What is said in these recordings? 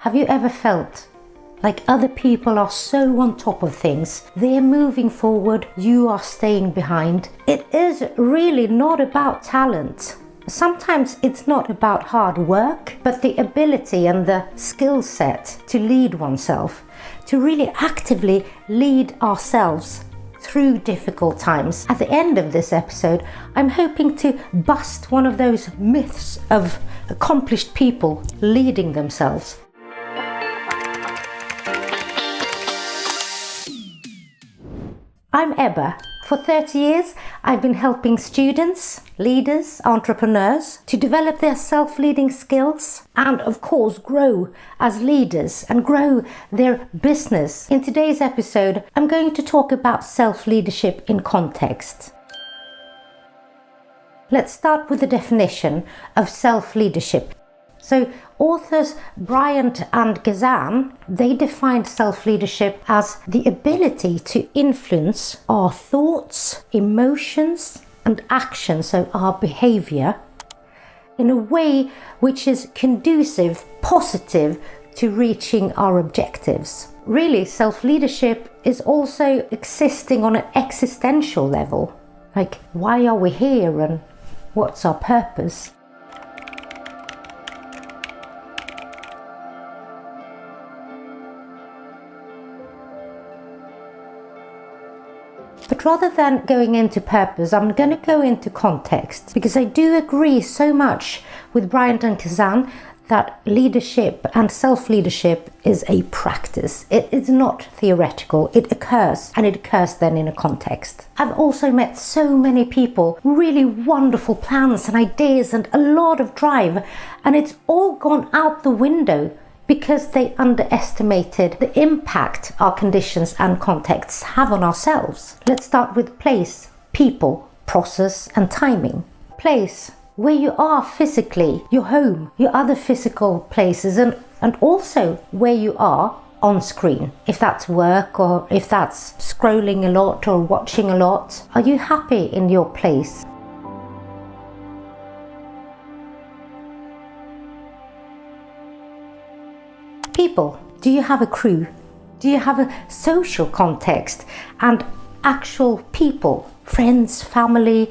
Have you ever felt like other people are so on top of things? They're moving forward, you are staying behind. It is really not about talent. Sometimes it's not about hard work, but the ability and the skill set to lead oneself, to really actively lead ourselves through difficult times. At the end of this episode, I'm hoping to bust one of those myths of accomplished people leading themselves. I'm Ebba. For 30 years, I've been helping students, leaders, entrepreneurs to develop their self-leading skills and, of course, grow as leaders and grow their business. In today's episode, I'm going to talk about self-leadership in context. Let's start with the definition of self-leadership. So authors Bryant and Gazan, they defined self-leadership as the ability to influence our thoughts, emotions and actions, so our behavior, in a way which is conducive, positive to reaching our objectives. Really, self-leadership is also existing on an existential level. Like, why are we here and what's our purpose? But rather than going into purpose, I'm going to go into context, because I do agree so much with Bryant and Kazan that leadership and self-leadership is a practice. It is not theoretical. It occurs, and it occurs then in a context. I've also met so many people, really wonderful plans and ideas and a lot of drive, and it's all gone out the window because they underestimated the impact our conditions and contexts have on ourselves. Let's start with place, people, process and timing. Place, where you are physically, your home, your other physical places, and also where you are on screen. If that's work or if that's scrolling a lot or watching a lot, are you happy in your place? People, do you have a crew? Do you have a social context and actual people, friends, family,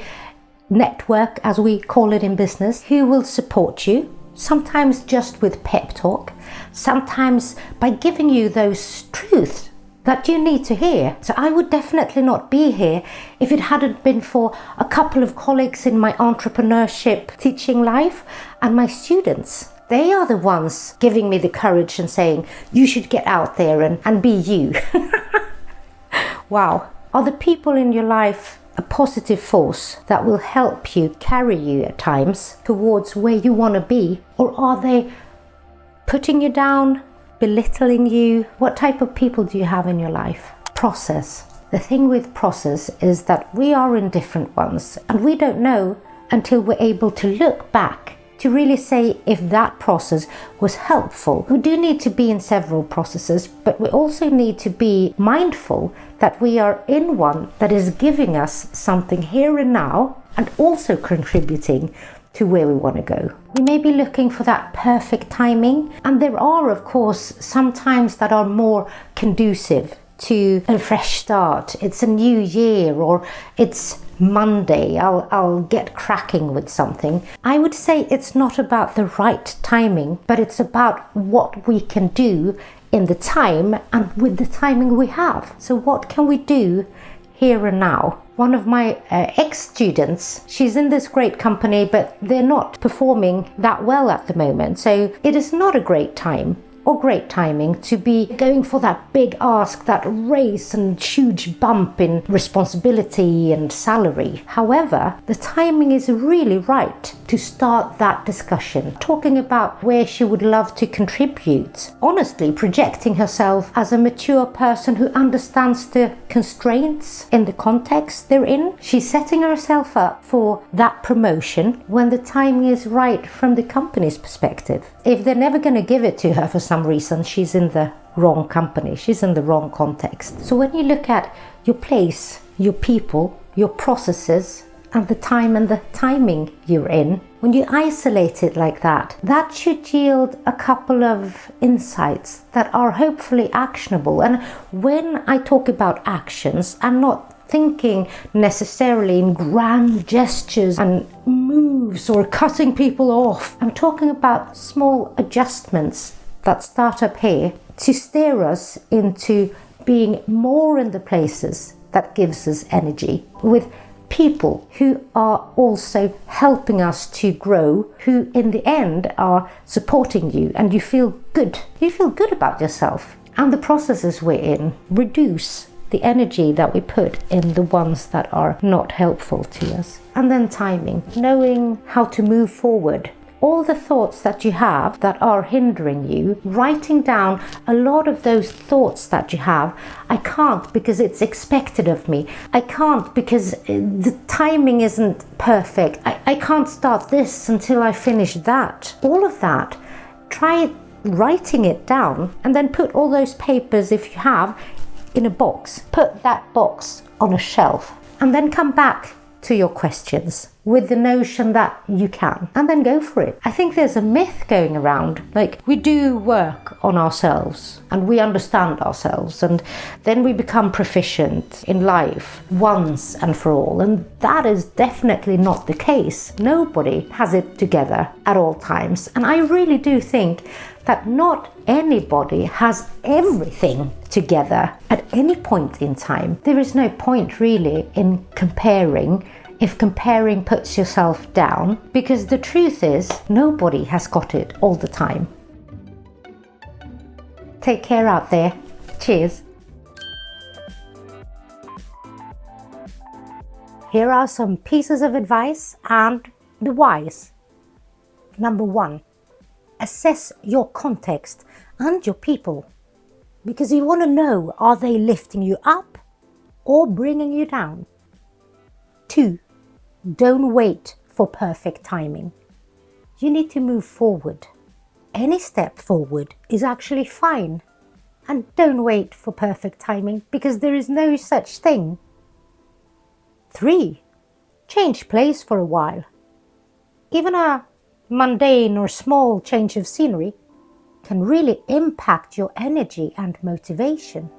network, as we call it in business, who will support you? Sometimes just with pep talk, sometimes by giving you those truths that you need to hear. So I would definitely not be here if it hadn't been for a couple of colleagues in my entrepreneurship teaching life and my students. They are the ones giving me the courage and saying, you should get out there and be you. Wow. Are the people in your life a positive force that will help you, carry you at times towards where you want to be? Or are they putting you down, belittling you? What type of people do you have in your life? Process. The thing with process is that we are in different ones, and we don't know until we're able to look back to really say if that process was helpful. We do need to be in several processes, but we also need to be mindful that we are in one that is giving us something here and now and also contributing to where we want to go. We may be looking for that perfect timing, and there are, of course, some times that are more conducive to a fresh start. It's a new year, or it's Monday, I'll get cracking with something. I would say it's not about the right timing, but it's about what we can do in the time and with the timing we have. So what can we do here and now? One of my ex-students, she's in this great company, but they're not performing that well at the moment. So it is not a great time or great timing to be going for that big ask, that raise and huge bump in responsibility and salary. However, the timing is really right to start that discussion, talking about where she would love to contribute, honestly projecting herself as a mature person who understands the constraints in the context they're in. She's setting herself up for that promotion when the timing is right from the company's perspective. If they're never going to give it to her for some reason, she's in the wrong company, she's in the wrong context. So when you look at your place, your people, your processes, and the time and the timing you're in. When you isolate it like that, that should yield a couple of insights that are hopefully actionable. And when I talk about actions, I'm not thinking necessarily in grand gestures and moves or cutting people off. I'm talking about small adjustments that start up here to steer us into being more in the places that gives us energy, with people who are also helping us to grow, who in the end are supporting you, and you feel good. You feel good about yourself. And the processes we're in reduce the energy that we put in the ones that are not helpful to us. And then timing, knowing how to move forward. All the thoughts that you have that are hindering you, writing down a lot of those thoughts that you have. I can't because it's expected of me. I can't because the timing isn't perfect. I can't start this until I finish that. All of that, try writing it down and then put all those papers, if you have, in a box. Put that box on a shelf and then come back to your questions with the notion that you can, and then go for it. I think there's a myth going around, like we do work on ourselves and we understand ourselves and then we become proficient in life once and for all, and that is definitely not the case. Nobody has it together at all times, and I really do think that not anybody has everything together at any point in time. There is no point really in comparing if comparing puts yourself down, because the truth is nobody has got it all the time. Take care out there. Cheers. Here are some pieces of advice and the whys. Number 1, assess your context and your people, because you want to know, are they lifting you up or bringing you down? 2, don't wait for perfect timing. You need to move forward. Any step forward is actually fine. And don't wait for perfect timing, because there is no such thing. 3, change place for a while. Even a mundane or small change of scenery can really impact your energy and motivation.